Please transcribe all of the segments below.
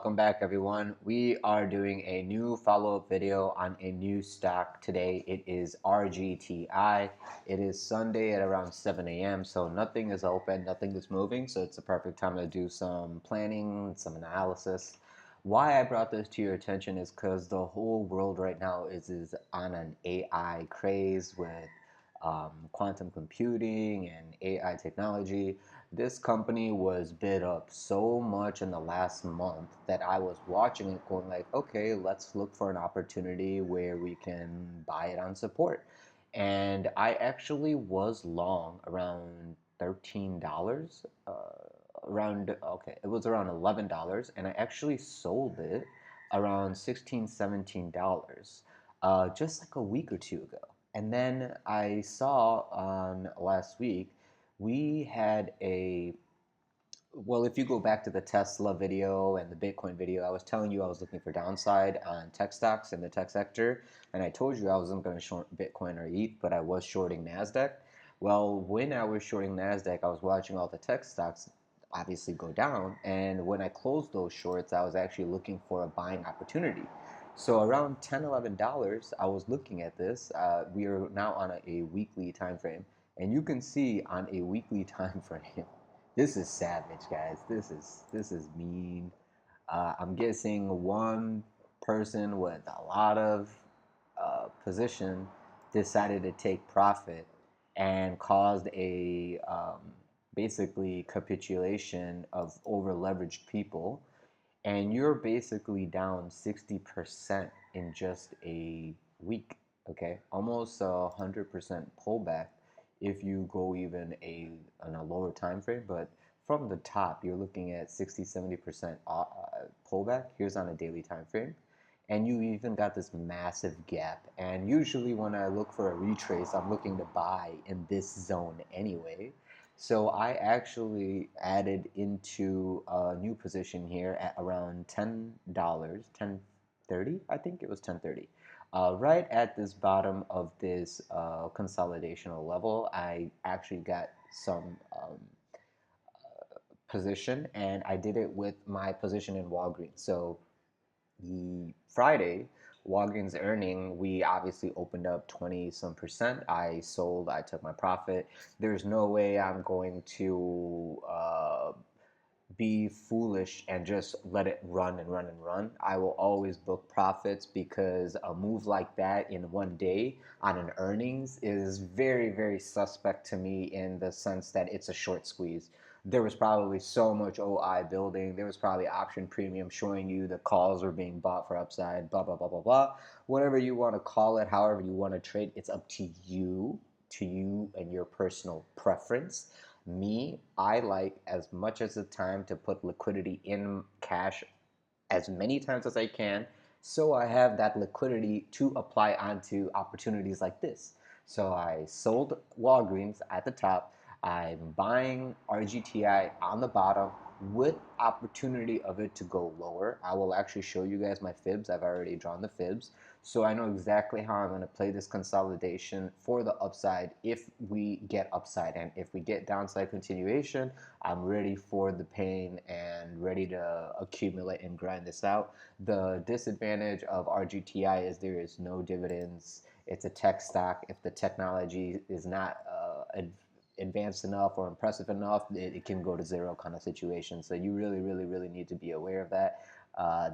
Welcome back, everyone. We are doing a new follow-up video on a new stock today. It is RGTI. It is Sunday at around 7 a.m. So nothing is open, nothing is moving. So it's a perfect time to do some planning, some analysis. Why I brought this to your attention is because the whole world right now is on an AI craze with quantum computing and AI technology. This company was bid up so much in the last month that I was watching it going like, okay, let's look for an opportunity where we can buy it on support. And I actually was long around $13. It was around $11, and I actually sold it around $16, $17, just like a week or two ago. And then I saw on last week we had if you go back to the Tesla video and the Bitcoin video, I was telling you I was looking for downside on tech stocks in the tech sector, and I told you I wasn't going to short Bitcoin or ETH, but I was shorting Nasdaq. Well, when I was shorting Nasdaq, I was watching all the tech stocks obviously go down, and when I closed those shorts, I was actually looking for a buying opportunity. So around $10, $11, I was looking at this. We are now on a weekly time frame, and you can see on a weekly time frame, this is savage, guys. This is mean. I'm guessing one person with a lot of position decided to take profit and caused a basically capitulation of over leveraged people, and you're basically down 60% in just a week. Okay, almost 100% pullback if you go even on a lower time frame. But from the top, you're looking at 60-70% pullback. Here's on a daily time frame, and you even got this massive gap. And usually when I look for a retrace, I'm looking to buy in this zone anyway. So I actually added into a new position here at around $10, 10.30. I think it was 10.30. Right at this bottom of this consolidational level, I actually got some position, and I did it with my position in Walgreens. So the Friday, Walgreens earning, we obviously opened up 20 some percent. I sold, I took my profit. There's no way I'm going to be foolish and just let it run and run and run. I will always book profits because a move like that in one day on an earnings is very, very suspect to me in the sense that it's a short squeeze. There was probably so much OI building. There was probably option premium showing you the calls were being bought for upside, blah, blah, blah, blah, blah. Whatever you want to call it, however you want to trade, it's up to you and your personal preference. Me, I like as much as the time to put liquidity in cash as many times as I can, so I have that liquidity to apply onto opportunities like this. So I sold Walgreens at the top. I'm buying RGTI on the bottom with opportunity of it to go lower. I will actually show you guys my fibs. I've already drawn the fibs. So I know exactly how I'm going to play this consolidation for the upside if we get upside. And if we get downside continuation, I'm ready for the pain and ready to accumulate and grind this out. The disadvantage of RGTI is there is no dividends. It's a tech stock. If the technology is not advanced enough or impressive enough, it can go to zero kind of situation. So you really, really, really need to be aware of that.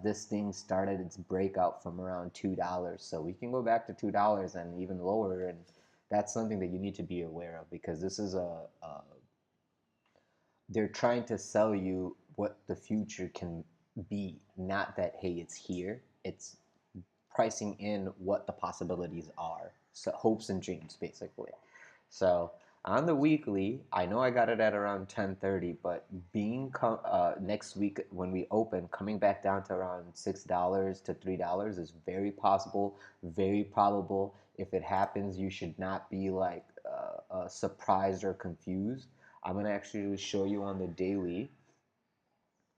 This thing started its breakout from around $2, so we can go back to $2 and even lower, and that's something that you need to be aware of because this is they're trying to sell you what the future can be, not that hey it's here. It's pricing in what the possibilities are, so hopes and dreams basically. So on the weekly, I know I got it at around 10:30, but next week when we open, coming back down to around $6 to $3 is very possible, very probable. If it happens, you should not be like surprised or confused. I'm gonna actually show you on the daily.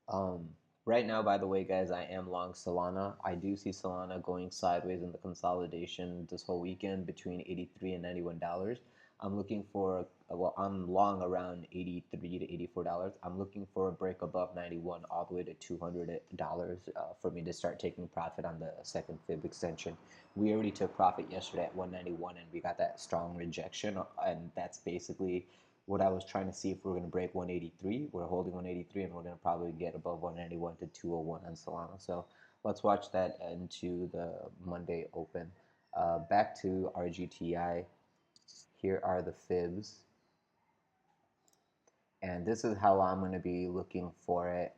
Um, right now, by the way, guys, I am long Solana. I do see Solana going sideways in the consolidation this whole weekend between $83 and $91. I'm looking for, well, I'm long around $83 to $84. I'm looking for a break above 91 all the way to $200 for me to start taking profit on the second fib extension. We already took profit yesterday at 191 and we got that strong rejection, and that's basically what I was trying to see if we're going to break 183. We're holding 183 and we're going to probably get above 191 to 201 on Solana. So let's watch that into the Monday open. Back to RGTI. Here are the fibs. And this is how I'm going to be looking for it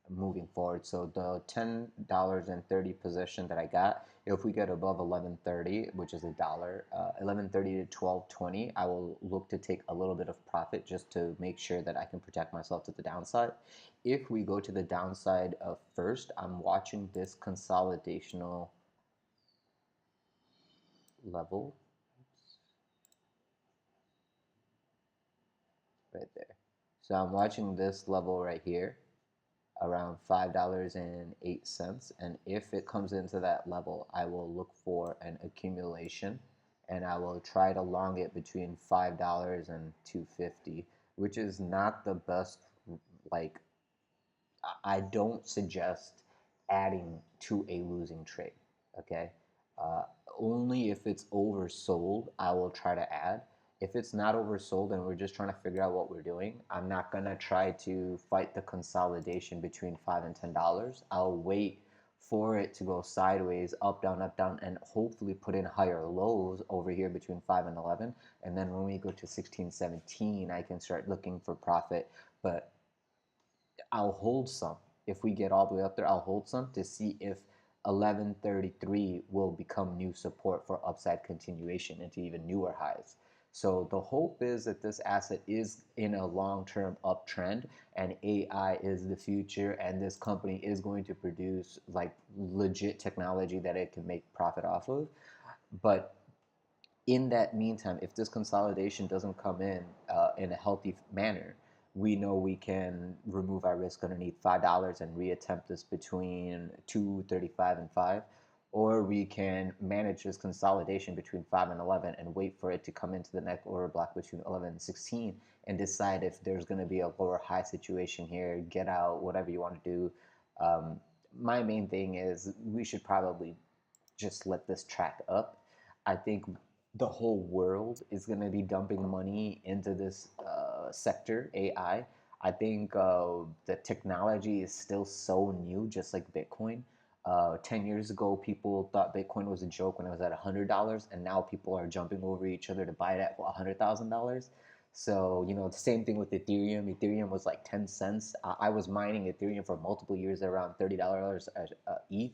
moving forward. So the $10.30 position that I got, if we get above 11.30, which is a dollar, 11.30 to 12.20, I will look to take a little bit of profit just to make sure that I can protect myself to the downside. If we go to the downside first, I'm watching this consolidational level right there. So I'm watching this level right here around $5.08, and if it comes into that level, I will look for an accumulation, and I will try to long it between $5 and $2.50, which is not the best. Like, I don't suggest adding to a losing trade. Okay, uh, only if it's oversold, I will try to add. If it's not oversold and we're just trying to figure out what we're doing, I'm not gonna try to fight the consolidation between $5 and $10. I'll wait for it to go sideways, up, down, and hopefully put in higher lows over here between 5 and 11. And then when we go to 16, 17, I can start looking for profit. But I'll hold some. If we get all the way up there, I'll hold some to see if 1133 will become new support for upside continuation into even newer highs. So the hope is that this asset is in a long-term uptrend and AI is the future, and this company is going to produce like legit technology that it can make profit off of. But in that meantime, if this consolidation doesn't come in a healthy manner, we know we can remove our risk underneath $5 and reattempt this between 235 and 5, or we can manage this consolidation between 5 and 11 and wait for it to come into the next order block between 11 and 16 and decide if there's going to be a lower high situation here, get out, whatever you want to do. My main thing is we should probably just let this track up. I think the whole world is going to be dumping money into this sector, AI. I think the technology is still so new, just like Bitcoin. 10 years ago, people thought Bitcoin was a joke when it was at $100, and now people are jumping over each other to buy it at $100,000. So, you know, the same thing with Ethereum. Ethereum was like 10 cents. I was mining Ethereum for multiple years at around $30 ETH.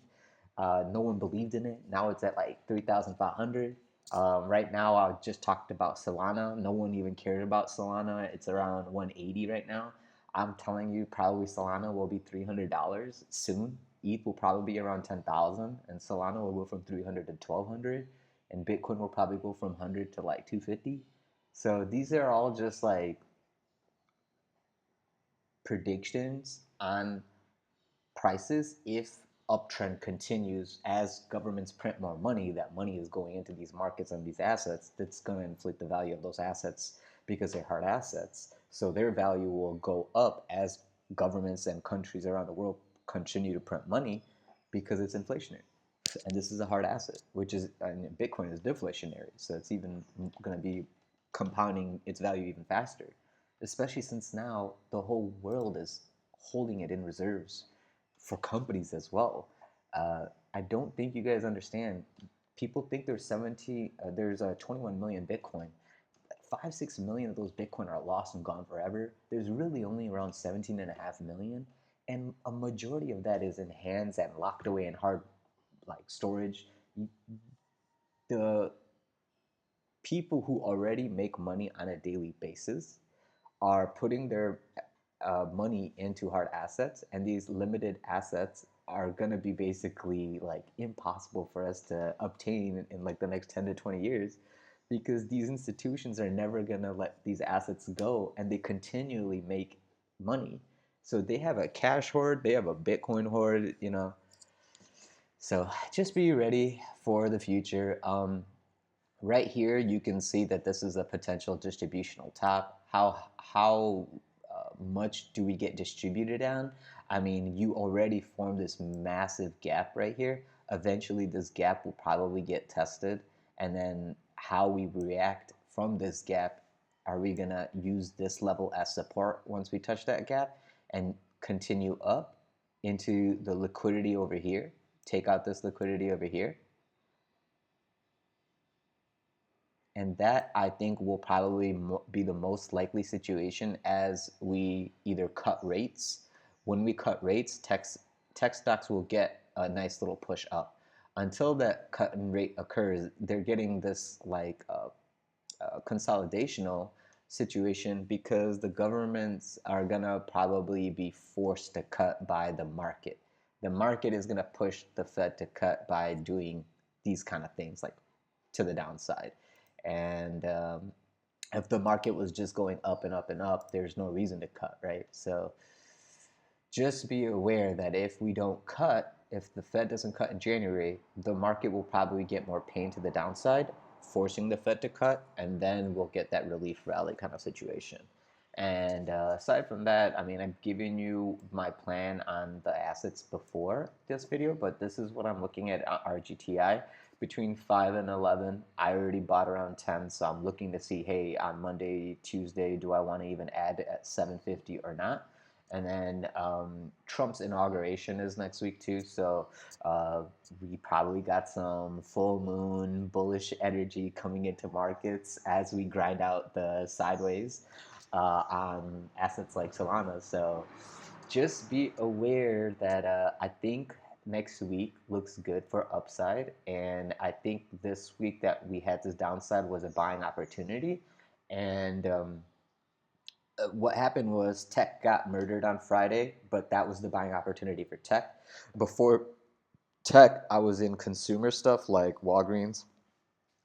No one believed in it. Now it's at like 3,500. Right now, I just talked about Solana. No one even cared about Solana. It's around 180 right now. I'm telling you, probably Solana will be $300 soon. ETH will probably be around 10,000, and Solana will go from 300 to 1,200, and Bitcoin will probably go from 100 to like 250. So these are all just like predictions on prices if uptrend continues. As governments print more money, that money is going into these markets and these assets. That's going to inflate the value of those assets because they're hard assets. So their value will go up as governments and countries around the world continue to print money because it's inflationary. And this is a hard asset, which is, and Bitcoin is deflationary. So it's even going to be compounding its value even faster, especially since now the whole world is holding it in reserves for companies as well. I don't think you guys understand. People think there's 21 million Bitcoin. 5-6 million of those Bitcoin are lost and gone forever. There's really only around 17.5 million, and a majority of that is in hands and locked away in hard like storage. The people who already make money on a daily basis are putting their money into hard assets, and these limited assets are going to be basically like impossible for us to obtain in like the next 10 to 20 years because these institutions are never going to let these assets go, and they continually make money. So they have a cash hoard, they have a Bitcoin hoard, you know. So just be ready for the future. Right here, you can see that this is a potential distributional top. How much do we get distributed on? I mean, you already formed this massive gap right here. Eventually, this gap will probably get tested, and then how we react from this gap, are we gonna use this level as support once we touch that gap and continue up into the liquidity over here, take out this liquidity over here? And that, I think, will probably be the most likely situation as we either cut rates. When we cut rates, tech stocks will get a nice little push up. Until that cut in rate occurs, they're getting this like consolidational situation because the governments are gonna probably be forced to cut by the market. The market is gonna push the Fed to cut by doing these kind of things, like to the downside. And if the market was just going up and up and up, there's no reason to cut, right? So just be aware that if we don't cut, if the Fed doesn't cut in January, the market will probably get more pain to the downside, forcing the Fed to cut, and then we'll get that relief rally kind of situation. And aside from that, I mean, I've given you my plan on the assets before this video, but this is what I'm looking at RGTI. Between 5 and 11, I already bought around 10, so I'm looking to see, hey, on Monday, Tuesday, do I want to even add at 750 or not? And then Trump's inauguration is next week too, so we probably got some full moon bullish energy coming into markets as we grind out the sideways on assets like Solana. So just be aware that I think next week looks good for upside, and I think this week that we had this downside was a buying opportunity. And what happened was tech got murdered on Friday, but that was the buying opportunity for tech. Before tech, I was in consumer stuff like Walgreens,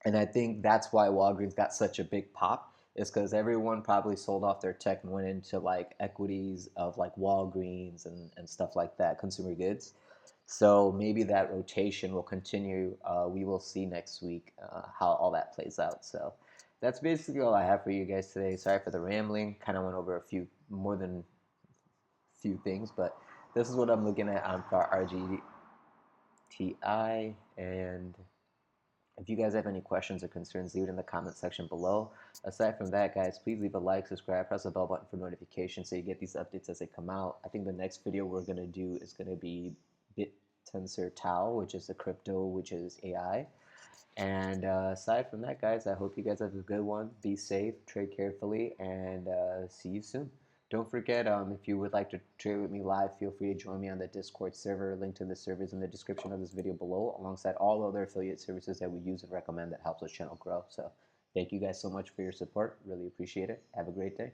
and I think that's why Walgreens got such a big pop, is because everyone probably sold off their tech and went into like equities of like Walgreens and stuff like that, consumer goods. So maybe that rotation will continue. We will see next week how all that plays out. So that's basically all I have for you guys today. Sorry for the rambling. Kind of went over a few more than few things, but this is what I'm looking at on for RGTI. And if you guys have any questions or concerns, leave it in the comment section below. Aside from that, guys, please leave a like, subscribe, press the bell button for notifications so you get these updates as they come out. I think the next video we're going to do is going to be BitTensor Tau, which is a crypto, which is AI. And aside from that, guys, I hope you guys have a good one. Be safe, trade carefully, and see you soon. Don't forget, if you would like to trade with me live, feel free to join me on the Discord server. Link to the server is in the description of this video below, alongside all other affiliate services that we use and recommend that helps our channel grow. So thank you guys so much for your support. Really appreciate it. Have a great day.